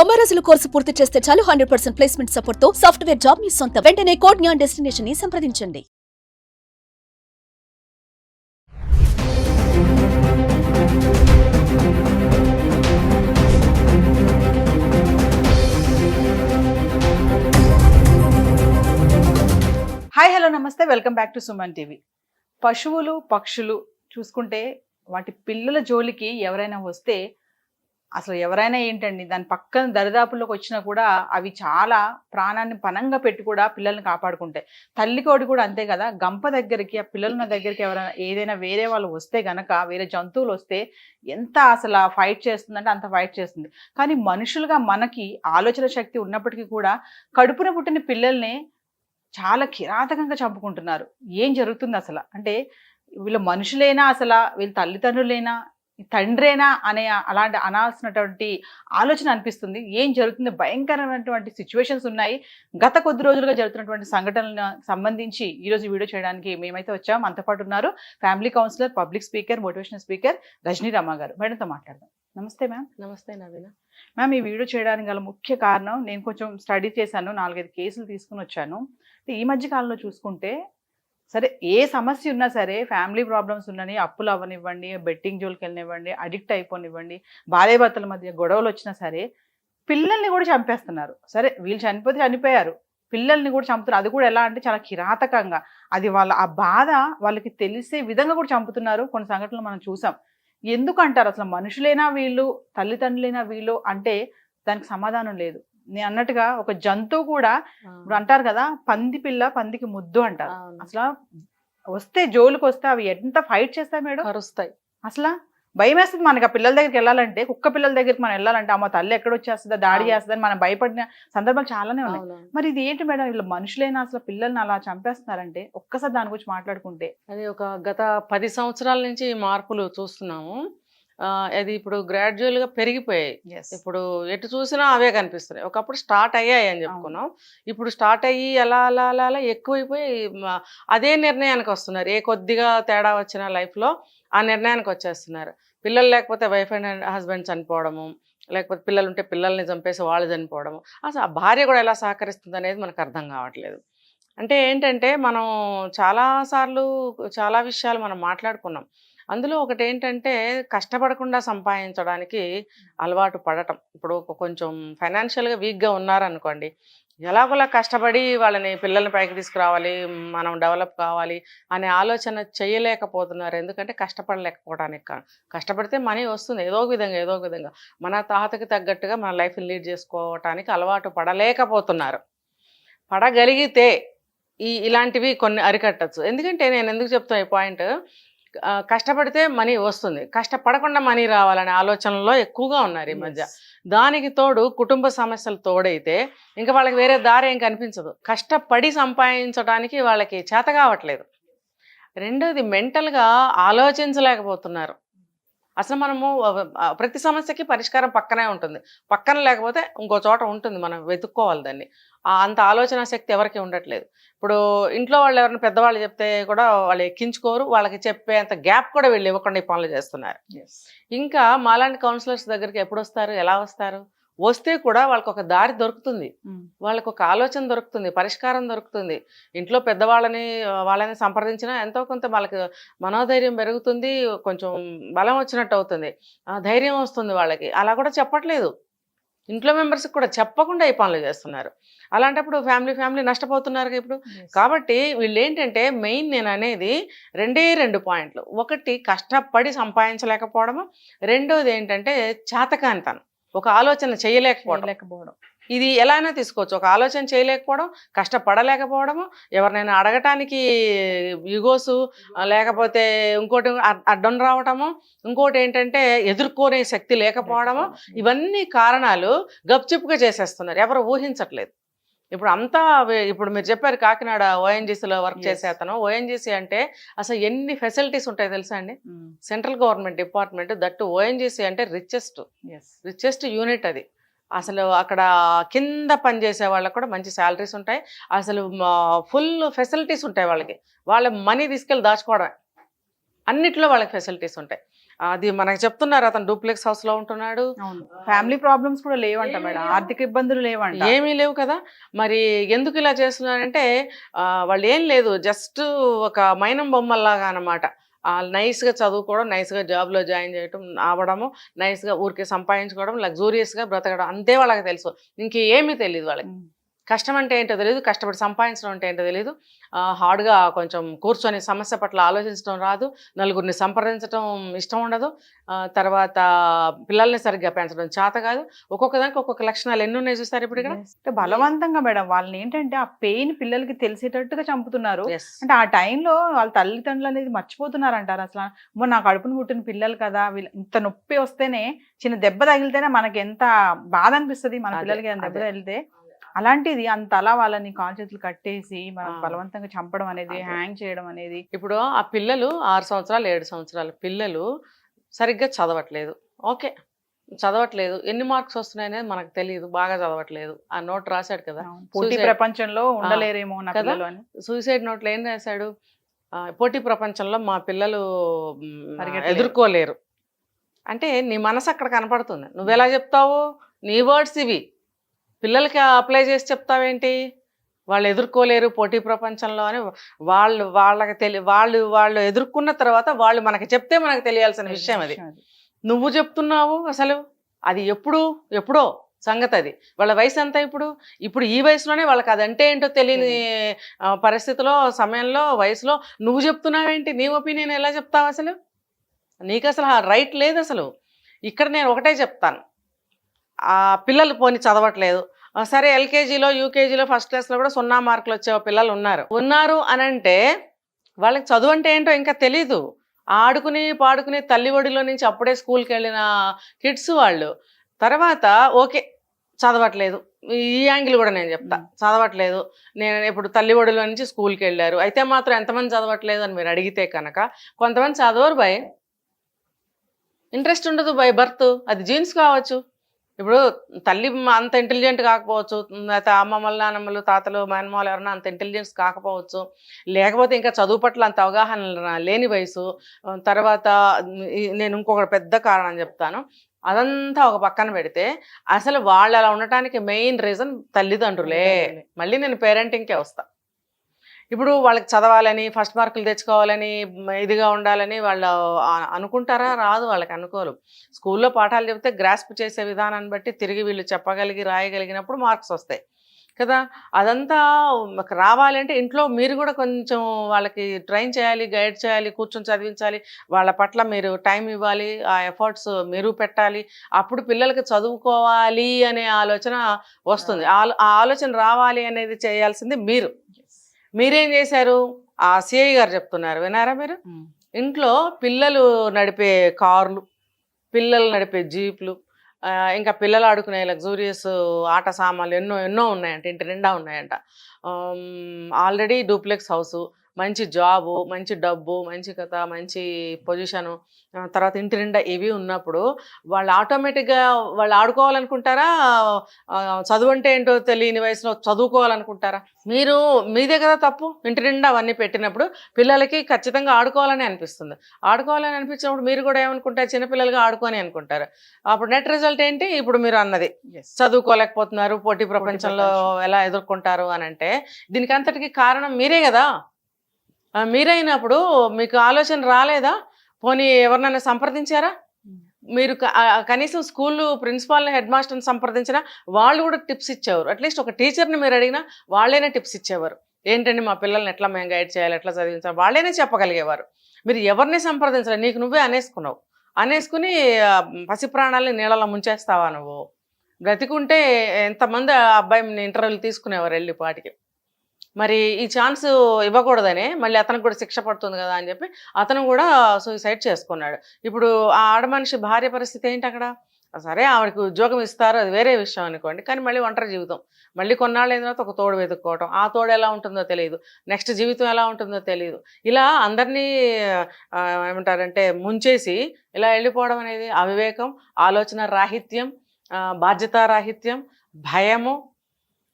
90 రోజుల కోర్సు పూర్తి చేస్తే చాలు 100% ప్లేస్మెంట్ సపోర్ట్ తో సాఫ్ట్వేర్ జాబ్ మీ సొంతం. వెంటనే కోడ్ జ్ఞాన్ డెస్టినేషన్ ని సంప్రదించండి. హాయ్ హలో నమస్తే, welcome back to Suman TV. పశువులు పక్షులు చూసుకుంటే వాటి పిల్లల జోలికి ఎవరైనా వస్తే అసలు ఎవరైనా ఏంటండి, దాని పక్కన దరిదాపుల్లోకి వచ్చినా కూడా అవి చాలా ప్రాణాన్ని పనంగా పెట్టి కూడా పిల్లల్ని కాపాడుకుంటాయి. తల్లికోడి కూడా అంతే కదా, గంప దగ్గరికి ఆ పిల్లలున్న దగ్గరికి ఎవరైనా ఏదైనా వేరే వాళ్ళు వస్తే గనక, వేరే జంతువులు వస్తే ఎంత అసలు ఫైట్ చేస్తుందంటే అంత ఫైట్ చేస్తుంది. కానీ మనుషులుగా మనకి ఆలోచన శక్తి ఉన్నప్పటికీ కూడా కడుపున పుట్టిన పిల్లల్ని చాలా కిరాతకంగా చంపుకుంటున్నారు. ఏం జరుగుతుంది అసలు? అంటే వీళ్ళ మనుషులేనా, అసలు వీళ్ళ తల్లిదండ్రులేనా, తండ్రేనా అనే అలాంటి అనాల్సినటువంటి ఆలోచన అనిపిస్తుంది. ఏం జరుగుతుంది? భయంకరమైనటువంటి సిచ్యువేషన్స్ ఉన్నాయి. గత కొద్ది రోజులుగా జరుగుతున్నటువంటి సంఘటనలకు సంబంధించి ఈరోజు వీడియో చేయడానికి మేమైతే వచ్చాం. మనతో పాటు ఉన్నారు family counsellor, public speaker, motivational speaker Rajani Rama garu. మేడంతో మాట్లాడదాం. నమస్తే మ్యామ్. నమస్తే నవీన. మ్యామ్, ఈ వీడియో చేయడానికి గల ముఖ్య కారణం, నేను కొంచెం స్టడీ చేశాను, 4-5 కేసులు తీసుకుని వచ్చాను. ఈ మధ్య కాలంలో చూసుకుంటే సరే, ఏ సమస్య ఉన్నా సరే, ఫ్యామిలీ ప్రాబ్లమ్స్ ఉన్నని, అప్పులు అవ్వనివ్వండి, బెట్టింగ్ జోలికి వెళ్ళనివ్వండి, అడిక్ట్ అయిపోనివ్వండి, భార్యాభర్తల మధ్య గొడవలు వచ్చినా సరే పిల్లల్ని కూడా చంపేస్తున్నారు. సరే, వీళ్ళు చనిపోతే చనిపోయారు, పిల్లల్ని కూడా చంపుతున్నారు. అది కూడా ఎలా అంటే చాలా కిరాతకంగా, అది వాళ్ళ ఆ బాధ వాళ్ళకి తెలిసే విధంగా కూడా చంపుతున్నారు. కొన్ని సంఘటనలు మనం చూసాం. ఎందుకు అంటారు అసలు? మనుషులైనా వీళ్ళు, తల్లిదండ్రులైనా వీళ్ళు అంటే దానికి సమాధానం లేదు. నేను అన్నట్టుగా ఒక జంతువు కూడా, ఇప్పుడు అంటారు కదా, పంది పిల్ల పందికి ముద్దు అంటారు. అసలు వస్తే జోలికి వస్తే అవి ఎంత ఫైట్ చేస్తాయి మేడం, కరుస్తాయి. అసలు భయం వేస్తుంది మనకి. ఆ పిల్లల దగ్గరికి వెళ్ళాలంటే, కుక్క పిల్లల దగ్గరికి మనం వెళ్ళాలంటే అమ్మ తల్లి ఎక్కడ వచ్చేస్తుందా, దాడి చేస్తుందని మనం భయపడిన సందర్భాలు చాలానే ఉన్నాయి. మరి ఇది ఏంటి మేడం, వీళ్ళు మనుషులైనా అసలు పిల్లల్ని అలా చంపేస్తున్నారంటే ఒక్కసారి దాని గురించి మాట్లాడుకుంటే. అది ఒక గత 10 సంవత్సరాల నుంచి మార్పులు చూస్తున్నాము. అది ఇప్పుడు గ్రాడ్యువల్గా పెరిగిపోయాయి. ఇప్పుడు ఎటు చూసినా అవే కనిపిస్తున్నాయి. ఒకప్పుడు స్టార్ట్ అయ్యాయి అని చెప్పుకున్నాం. ఇప్పుడు స్టార్ట్ అయ్యి అలా అలా అలా అలా ఎక్కువైపోయి అదే నిర్ణయానికి వస్తున్నారు. ఏ కొద్దిగా తేడా వచ్చిన లైఫ్లో ఆ నిర్ణయానికి వచ్చేస్తున్నారు. పిల్లలు లేకపోతే వైఫ్ అండ్ హస్బెండ్ చనిపోవడము, లేకపోతే పిల్లలు ఉంటే పిల్లల్ని చంపేసి వాళ్ళు చనిపోవడము. అసలు ఆ భార్య కూడా ఎలా సహకరిస్తుంది అనేది మనకు అర్థం కావట్లేదు. అంటే ఏంటంటే, మనం చాలాసార్లు చాలా విషయాలు మనం మాట్లాడుకున్నాం. అందులో ఒకటి ఏంటంటే, కష్టపడకుండా సంపాదించడానికి అలవాటు పడటం. ఇప్పుడు కొంచెం ఫైనాన్షియల్గా వీక్గా ఉన్నారనుకోండి, ఎలాగోలా కష్టపడి వాళ్ళని, పిల్లల్ని పైకి తీసుకురావాలి, మనం డెవలప్ కావాలి అనే ఆలోచన చేయలేకపోతున్నారు. ఎందుకంటే కష్టపడలేకపోవడానికి. కష్టపడితే మనీ వస్తుంది ఏదో ఒక విధంగా మన తాహతకి తగ్గట్టుగా మన లైఫ్ని లీడ్ చేసుకోవటానికి అలవాటు పడలేకపోతున్నారు. పడగలిగితే ఇలాంటివి కొన్ని అరికట్టచ్చు. ఎందుకంటే నేను ఎందుకు చెప్తాను ఈ పాయింట్, కష్టపడితే మనీ వస్తుంది, కష్టపడకుండా మనీ రావాలనే ఆలోచనలో ఎక్కువగా ఉన్నారు ఈ మధ్య. దానికి తోడు కుటుంబ సమస్యలు తోడైతే ఇంకా వాళ్ళకి వేరే దారి ఏం కనిపించదు. కష్టపడి సంపాదించడానికి వాళ్ళకి చేత కావట్లేదు. రెండోది, మెంటల్గా ఆలోచించలేకపోతున్నారు. అసలు మనము ప్రతి సమస్యకి పరిష్కారం పక్కనే ఉంటుంది, పక్కన లేకపోతే ఇంకో చోట ఉంటుంది, మనం వెతుక్కోవాలి దాన్ని. అంత ఆలోచన శక్తి ఎవరికి ఉండట్లేదు. ఇప్పుడు ఇంట్లో వాళ్ళు ఎవరైనా పెద్దవాళ్ళు చెప్తే కూడా వాళ్ళు ఎక్కించుకోరు, వాళ్ళకి చెప్పేంత గ్యాప్ కూడా వీళ్ళు ఇవ్వకుండా ఈ పనులు చేస్తున్నారు. ఇంకా మాలాంటి కౌన్సిలర్స్ దగ్గరికి ఎప్పుడు వస్తారు, ఎలా వస్తారు? వస్తే కూడా వాళ్ళకి ఒక దారి దొరుకుతుంది, వాళ్ళకు ఒక ఆలోచన దొరుకుతుంది, పరిష్కారం దొరుకుతుంది. ఇంట్లో వాళ్ళని సంప్రదించినా ఎంతో కొంత వాళ్ళకి మనోధైర్యం పెరుగుతుంది, కొంచెం బలం వచ్చినట్టు అవుతుంది, ధైర్యం వస్తుంది వాళ్ళకి. అలా కూడా చెప్పట్లేదు, ఇంట్లో మెంబర్స్కి కూడా చెప్పకుండా ఈ పనులు చేస్తున్నారు. అలాంటప్పుడు ఫ్యామిలీ నష్టపోతున్నారు ఇప్పుడు. కాబట్టి వీళ్ళు ఏంటంటే, మెయిన్ నేను అనేది 2 పాయింట్లు. ఒకటి, కష్టపడి సంపాదించలేకపోవడము. రెండోది ఏంటంటే చేతకానితనం, ఒక ఆలోచన చేయలేకపోవడం. ఇది ఎలా అయినా తీసుకోవచ్చు. ఒక ఆలోచన చేయలేకపోవడం, కష్టపడలేకపోవడము, ఎవరినైనా అడగటానికి యుగోసు, లేకపోతే ఇంకోటి అడ్డం రావటము, ఇంకోటి ఏంటంటే ఎదుర్కొనే శక్తి లేకపోవడము. ఇవన్నీ కారణాలు గప్చిప్గా చేసేస్తున్నారు, ఎవరు ఊహించట్లేదు. ఇప్పుడు మీరు చెప్పారు కాకినాడ ఓఎన్జీసీలో వర్క్ చేసే అతను. ఓఎన్జీసీ అంటే అసలు ఎన్ని ఫెసిలిటీస్ ఉంటాయి తెలుసా అండి? Central government department, that ONGC అంటే రిచెస్ట్ యూనిట్ అది. అసలు అక్కడ కింద పనిచేసే వాళ్ళకి కూడా మంచి శాలరీస్ ఉంటాయి, అసలు ఫుల్ ఫెసిలిటీస్ ఉంటాయి వాళ్ళకి. వాళ్ళ మనీ తీసుకెళ్ళి దాచుకోవడమే, అన్నిట్లో వాళ్ళకి ఫెసిలిటీస్ ఉంటాయి. అది మనకు చెప్తున్నారు, అతను డూప్లెక్స్ హౌస్ లో ఉంటున్నాడు. అవును, ఫ్యామిలీ ప్రాబ్లమ్స్ కూడా లేవంట మేడం, ఆర్థిక ఇబ్బందులు లేవంట. ఏమీ లేవు కదా. మరి ఎందుకు ఇలా చేస్తున్నారంటే వాళ్ళు ఏం లేదు, జస్ట్ ఒక మైనం బొమ్మల్లాగా అనమాట. నైస్గా చదువుకోవడం, నైస్గా జాబ్లో జాయిన్ చేయడం, అవ్వడము, నైస్గా ఊరికే సంపాదించుకోవడం, లగ్జూరియస్గా బ్రతకడం, అంతే వాళ్ళకి తెలుసు. ఇంకేమీ తెలియదు వాళ్ళకి. కష్టం అంటే ఏంటో తెలియదు, కష్టపడి సంపాదించడం అంటే ఏంటో తెలియదు, హార్డ్గా కొంచెం కూర్చొని సమస్య పట్ల ఆలోచించడం రాదు, నలుగురిని సంప్రదించడం ఇష్టం ఉండదు, తర్వాత పిల్లల్ని సరిగ్గా పెంచడం చేత కాదు. ఒక్కొక్క దానికి ఒక్కొక్క లక్షణాలు ఎన్ని ఉన్నాయి చూస్తారు ఇప్పుడు ఇక్కడ. అంటే బలవంతంగా మేడం వాళ్ళని ఏంటంటే ఆ పెయిన్ పిల్లలకి తెలిసేటట్టుగా చంపుతున్నారు. Yes. అంటే ఆ టైంలో వాళ్ళ తల్లిదండ్రులు అనేది మర్చిపోతున్నారు అంటారు. అసలు అమ్మో నా కడుపును పుట్టిన పిల్లలు కదా, వీళ్ళు ఇంత నొప్పి వస్తేనే, చిన్న దెబ్బ తగిలితేనే మనకి ఎంత బాధ అనిపిస్తుంది మన పిల్లలకి దెబ్బ తగిలితే. అలాంటిది అంత అలా వాళ్ళని కాలు చేతులు కట్టేసి మనం బలవంతంగా చంపడం అనేది, హ్యాంగ్ చేయడం అనేది. ఇప్పుడు ఆ పిల్లలు 6 సంవత్సరాలు 7 సంవత్సరాల పిల్లలు సరిగ్గా చదవట్లేదు. ఓకే, చదవట్లేదు, ఎన్ని మార్క్స్ వస్తున్నాయి అనేది మనకు తెలియదు, బాగా చదవట్లేదు. ఆ నోట్ రాశాడు కదా, పోటీ ప్రపంచంలో ఉండలేరేమో నా పిల్లలు అని. సూసైడ్ నోట్లో ఏం రాశాడు, పోటీ ప్రపంచంలో మా పిల్లలు ఎదుర్కోలేరు అంటే నీ మనసు అక్కడ కనపడుతుంది. నువ్వు ఎలా చెప్తావు, నీ వర్డ్స్ ఇవి, పిల్లలకి అప్లై చేసి చెప్తావేంటి, వాళ్ళు ఎదుర్కోలేరు పోటీ ప్రపంచంలో అని. వాళ్ళకి వాళ్ళు ఎదుర్కొన్న తర్వాత వాళ్ళు మనకి చెప్తే మనకు తెలియాల్సిన విషయం అది. నువ్వు చెప్తున్నావు అసలు అది ఎప్పుడో సంగతి అది. వాళ్ళ వయసు ఎంత ఇప్పుడు ఈ వయసులోనే వాళ్ళకి అదంటే ఏంటో తెలియని పరిస్థితిలో, సమయంలో, వయసులో నువ్వు చెప్తున్నావేంటి, నీ ఒపీనియన్ ఎలా చెప్తావు అసలు? నీకు అసలు ఆ రైట్ లేదు అసలు. ఇక్కడ నేను ఒకటే చెప్తాను, ఆ పిల్లలు పోనీ చదవట్లేదు, సరే ఎల్కేజీలో యూకేజీలో ఫస్ట్ క్లాస్లో కూడా 0 మార్కులు వచ్చే పిల్లలు ఉన్నారు అని అంటే వాళ్ళకి చదువు అంటే ఏంటో ఇంకా తెలీదు. ఆడుకుని పాడుకుని తల్లి ఒడిలో నుంచి అప్పుడే స్కూల్కి వెళ్ళిన కిడ్స్ వాళ్ళు. తర్వాత ఓకే చదవట్లేదు, ఈ యాంగిల్ కూడా నేను చెప్తా, చదవట్లేదు. నేను ఇప్పుడు తల్లి ఒడిలో నుంచి స్కూల్కి వెళ్ళారు, అయితే మాత్రం ఎంతమంది చదవట్లేదు అని మీరు అడిగితే కనుక కొంతమంది చదవరు బై, ఇంట్రెస్ట్ ఉండదు బై బర్త్, అది జీన్స్ కావచ్చు. ఇప్పుడు తల్లి అంత ఇంటెలిజెంట్ కాకపోవచ్చు, అమ్మమ్మలు, నాన్నమ్మలు, తాతలు, మేనమాలు ఎవరన్నా అంత ఇంటెలిజెన్స్ కాకపోవచ్చు, లేకపోతే ఇంకా చదువు పట్ల అంత అవగాహన లేని వయసు. తర్వాత నేను ఇంకొక పెద్ద కారణం చెప్తాను, అదంతా ఒక పక్కన పెడితే అసలు వాళ్ళు అలా ఉండటానికి మెయిన్ రీజన్ తల్లిదండ్రులే. మళ్ళీ నేను పేరెంటింగ్కే వస్తా. ఇప్పుడు వాళ్ళకి చదవాలని, ఫస్ట్ మార్కులు తెచ్చుకోవాలని, ఇదిగా ఉండాలని వాళ్ళు అనుకుంటారా? రాదు, వాళ్ళకి అనుకోరు. స్కూల్లో పాఠాలు చెప్తే గ్రాస్ప్ చేసే విధానాన్ని బట్టి తిరిగి వీళ్ళు చెప్పగలిగి రాయగలిగినప్పుడు మార్క్స్ వస్తాయి కదా. అదంతా రావాలంటే ఇంట్లో మీరు కూడా కొంచెం వాళ్ళకి ట్రైన్ చేయాలి, గైడ్ చేయాలి, కూర్చొని చదివించాలి, వాళ్ళ పట్ల మీరు టైం ఇవ్వాలి, ఆ ఎఫర్ట్స్ మీరు పెట్టాలి. అప్పుడు పిల్లలకి చదువుకోవాలి అనే ఆలోచన వస్తుంది. ఆ ఆలోచన రావాలి అనేది చేయాల్సింది మీరేం చేశారు? ఆ సిఐ గారు చెప్తున్నారు, వినారా మీరు? ఇంట్లో పిల్లలు నడిపే కార్లు, పిల్లలు నడిపే జీప్లు, ఇంకా పిల్లలు ఆడుకునే లగ్జూరియస్ ఆట సామాన్లు ఎన్నో ఉన్నాయంట, ఇంటి నిండా ఉన్నాయంట. ఆల్రెడీ డూప్లెక్స్ హౌసు, మంచి జాబు, మంచి డబ్బు, మంచి కథ, మంచి పొజిషను, తర్వాత ఇంటి నిండా ఇవి ఉన్నప్పుడు వాళ్ళు ఆటోమేటిక్గా వాళ్ళు ఆడుకోవాలనుకుంటారా? చదువు అంటే ఏంటో తెలియని వయసులో చదువుకోవాలనుకుంటారా? మీదే కదా తప్పు. ఇంటి నిండా అవన్నీ పెట్టినప్పుడు పిల్లలకి ఖచ్చితంగా ఆడుకోవాలని అనిపిస్తుంది. ఆడుకోవాలని అనిపించినప్పుడు మీరు కూడా ఏమనుకుంటారు, చిన్నపిల్లలుగా ఆడుకొని అనుకుంటారు. అప్పుడు నెట్ రిజల్ట్ ఏంటి? ఇప్పుడు మీరు అన్నది, చదువుకోలేకపోతున్నారు, పోటీ ప్రపంచంలో ఎలా ఎదుర్కొంటారు అని అంటే దీనికి అంతటికి కారణం మీరే కదా. మీరైనప్పుడు మీకు ఆలోచన రాలేదా? పోనీ ఎవరినైనా సంప్రదించారా? మీరు కనీసం స్కూల్లో ప్రిన్సిపాల్ని, హెడ్ మాస్టర్ని సంప్రదించినా వాళ్ళు కూడా టిప్స్ ఇచ్చేవారు. అట్లీస్ట్ ఒక టీచర్ని మీరు అడిగినా వాళ్ళైనా టిప్స్ ఇచ్చేవారు. ఏంటండి మా పిల్లల్ని ఎట్లా మేము గైడ్ చేయాలి, ఎట్లా చదివించాలి, వాళ్ళైనా చెప్పగలిగేవారు. మీరు ఎవరిని సంప్రదించాలి, నీకు నువ్వే అనేసుకుని పసి ప్రాణాలని నీళ్ళలో ముంచేస్తావా నువ్వు? బ్రతికుంటే ఎంతమంది అబ్బాయిని ఇంటర్వ్యూలు తీసుకునేవారు వెళ్ళి పాటికి. మరి ఈ ఛాన్స్ ఇవ్వకూడదని మళ్ళీ అతనికి కూడా శిక్ష పడుతుంది కదా అని చెప్పి అతను కూడా సూసైడ్ చేసుకున్నాడు. ఇప్పుడు ఆ ఆడమనిషి భార్య పరిస్థితి ఏంటి అక్కడ? సరే ఆవిడకి ఉద్యోగం ఇస్తారు, అది వేరే విషయం అనుకోండి, కానీ మళ్ళీ ఒంటరి జీవితం, మళ్ళీ కొన్నాళ్ళు అయిన తర్వాత ఒక తోడు వెతుక్కోవటం, ఆ తోడు ఎలా ఉంటుందో తెలియదు, నెక్స్ట్ జీవితం ఎలా ఉంటుందో తెలియదు. ఇలా అందరినీ ఏమంటారంటే ముంచేసి ఇలా వెళ్ళిపోవడం అనేది అవివేకం, ఆలోచన రాహిత్యం, బాధ్యతారాహిత్యం, భయము,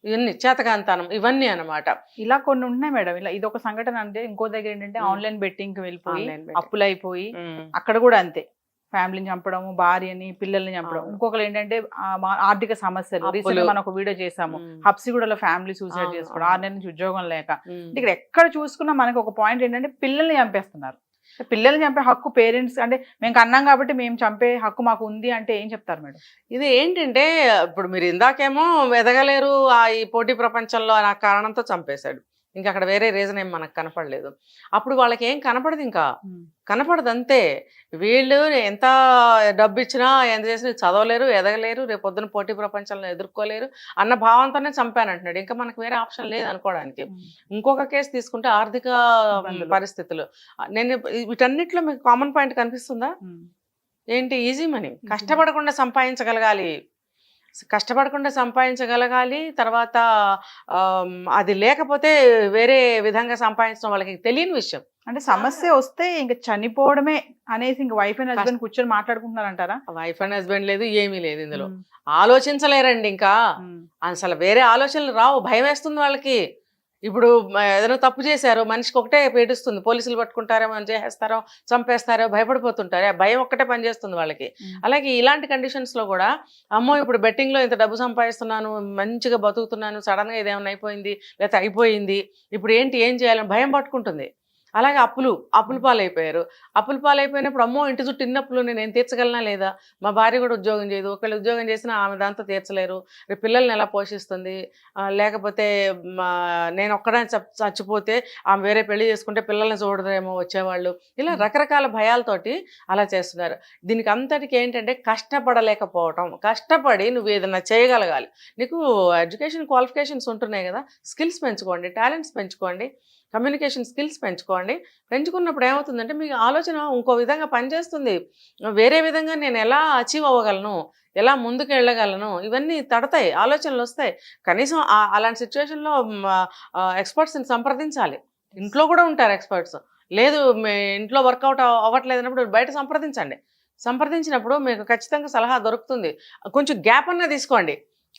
ఇవన్నీ చేతకాంతనం, ఇవన్నీ అనమాట. ఇలా కొన్ని ఉన్నాయి మేడం. ఇలా ఇది ఒక సంఘటన. అంటే ఇంకో దగ్గర ఏంటంటే ఆన్లైన్ బెట్టింగ్ కి వెళ్ళిపోయి అప్పులైపోయి అక్కడ కూడా అంతే, ఫ్యామిలీని చంపడము, భార్యని, పిల్లల్ని చంపడం. అవును. ఇంకొకరు ఏంటంటే ఆర్థిక సమస్యలు. అప్పులు. రీసెంట్ గా మనం ఒక వీడియో చేసాము, హబ్సిగూడలో ఫ్యామిలీ సూసైడ్ అవును, చేసుకోవడం, అవును. 6 నెలల నుంచి ఉద్యోగం లేక. ఉమ్. అంటే ఇక్కడ ఎక్కడ చూసుకున్నా మనకి ఒక పాయింట్ ఏంటంటే పిల్లల్ని చంపేస్తున్నారు. పిల్లల్ని చంపే హక్కు పేరెంట్స్, అంటే మేము కన్నాం కాబట్టి మేము చంపే హక్కు మాకు ఉంది అంటే ఏం చెప్తారు మేడం? ఇది ఏంటంటే ఇప్పుడు మీరు ఇందాకేమో ఎదగలేరు ఈ పోటీ ప్రపంచంలో అనే కారణంతో చంపేశాడు. ఇంకా అక్కడ వేరే రీజన్ ఏం మనకు కనపడలేదు. అప్పుడు వాళ్ళకి ఏం కనపడదు, ఇంకా కనపడదు అంతే. వీళ్ళు ఎంత డబ్బు ఇచ్చినా ఎంత చేసినా చదవలేరు, ఎదగలేరు, రేపు పొద్దున పోటీ ప్రపంచంలో ఎదుర్కోలేరు అన్న భావంతోనే చంపానంటున్నాడు. ఇంకా మనకు వేరే ఆప్షన్ లేదు అనుకోవడానికి. ఇంకొక కేసు తీసుకుంటే ఆర్థిక ఇబ్బందులు. పరిస్థితులు. నేను వీటన్నిటిలో మీకు కామన్ పాయింట్ కనిపిస్తుందా? ఏంటి? Easy money. కష్టపడకుండా సంపాదించగలగాలి, కష్టపడకుండా సంపాదించగలగాలి. తర్వాత అది లేకపోతే వేరే విధంగా సంపాదించడం వాళ్ళకి తెలియని విషయం. అంటే సమస్య వస్తే ఇంకా చనిపోవడమే అనేసి ఇంక వైఫ్ అండ్ హస్బెండ్ కూర్చొని మాట్లాడుకుంటున్నారంటారా? వైఫ్ అండ్ హస్బెండ్ లేదు, ఏమీ లేదు ఇందులో. ఆలోచించలేరండి, ఇంకా అసలు వేరే ఆలోచనలు రావు. భయం వేస్తుంది వాళ్ళకి. ఇప్పుడు ఏదైనా తప్పు చేశారో మనిషికి ఒకటే పేడుస్తుంది, పోలీసులు పట్టుకుంటారో, మనం చేసేస్తారో, చంపేస్తారో, భయపడిపోతుంటారు. ఆ భయం ఒక్కటే పనిచేస్తుంది వాళ్ళకి. అలాగే ఇలాంటి కండిషన్స్లో కూడా అమ్మో ఇప్పుడు బెట్టింగ్లో ఇంత డబ్బు సంపాదిస్తున్నాను, మంచిగా బతుకుతున్నాను, సడన్గా ఇదేమన్నా అయిపోయింది, లేకపోతే అయిపోయింది, ఇప్పుడు ఏంటి, ఏం చేయాలని భయం పట్టుకుంటుంది. అలాగే అప్పులు పాలైపోయారు. అప్పులు పాలైపోయినప్పుడు అమ్మో ఇంటి చుట్టూ ఇన్నప్పులు నేను తీర్చగలనా లేదా, మా భార్య కూడా ఉద్యోగం చేయదు, ఒకళ్ళు ఉద్యోగం చేసినా ఆమె దాంతో తీర్చలేరు, రేపు పిల్లల్ని ఎలా పోషిస్తుంది, లేకపోతే నేను ఒక్కడే చచ్చిపోతే ఆమె వేరే పెళ్లి చేసుకుంటే పిల్లల్ని చూడదేమో వచ్చేవాళ్ళు, ఇలా రకరకాల భయాలతోటి అలా చేస్తున్నారు. దీనికి అంతటికి ఏంటంటే కష్టపడలేకపోవటం. కష్టపడి నువ్వు ఏదైనా చేయగలగాలి. నీకు ఎడ్యుకేషన్ క్వాలిఫికేషన్స్ ఉంటున్నాయి కదా, స్కిల్స్ పెంచుకోండి, టాలెంట్స్ పెంచుకోండి, కమ్యూనికేషన్ స్కిల్స్ పెంచుకోండి. పెంచుకున్నప్పుడు ఏమవుతుందంటే మీకు ఆలోచన ఇంకో విధంగా పనిచేస్తుంది. వేరే విధంగా నేను ఎలా అచీవ్ అవ్వగలను, ఎలా ముందుకు వెళ్ళగలను, ఇవన్నీ తడతాయి, ఆలోచనలు వస్తాయి. కనీసం అలాంటి సిచ్యువేషన్లో ఎక్స్పర్ట్స్ని సంప్రదించాలి. ఇంట్లో కూడా ఉంటారు ఎక్స్పర్ట్స్. లేదు మీ ఇంట్లో వర్కౌట్ అవ్వట్లేదు అన్నప్పుడు బయట సంప్రదించండి. సంప్రదించినప్పుడు మీకు ఖచ్చితంగా సలహా దొరుకుతుంది. కొంచెం గ్యాప్ అన్నా తీసుకోండి.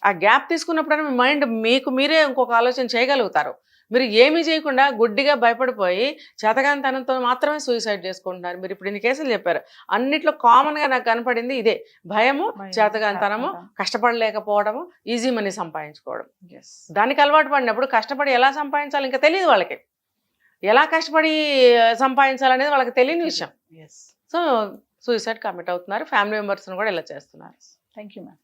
ఆ గ్యాప్ తీసుకున్నప్పుడైనా మీ మైండ్ మీకు మీరే ఇంకొక ఆలోచన చేయగలుగుతారు. మీరు ఏమీ చేయకుండా గుడ్డిగా భయపడిపోయి చేతగానితనంతో మాత్రమే సూసైడ్ చేసుకుంటున్నారు. మీరు ఇప్పుడు ఇన్ని కేసులు చెప్పారు, అన్నిట్లో కామన్గా నాకు కనపడింది ఇదే: భయము, చేతగానితనము, కష్టపడలేకపోవడము, ఈజీ మనీ సంపాదించుకోవడం. దానికి అలవాటు పడినప్పుడు కష్టపడి ఎలా సంపాదించాలి ఇంకా తెలియదు వాళ్ళకి. ఎలా కష్టపడి సంపాదించాలనేది వాళ్ళకి తెలియని విషయం. సో సూసైడ్ కమిట్ అవుతున్నారు. ఫ్యామిలీ మెంబర్స్ని కూడా ఇలా చేస్తున్నారు. Thank you ma'am.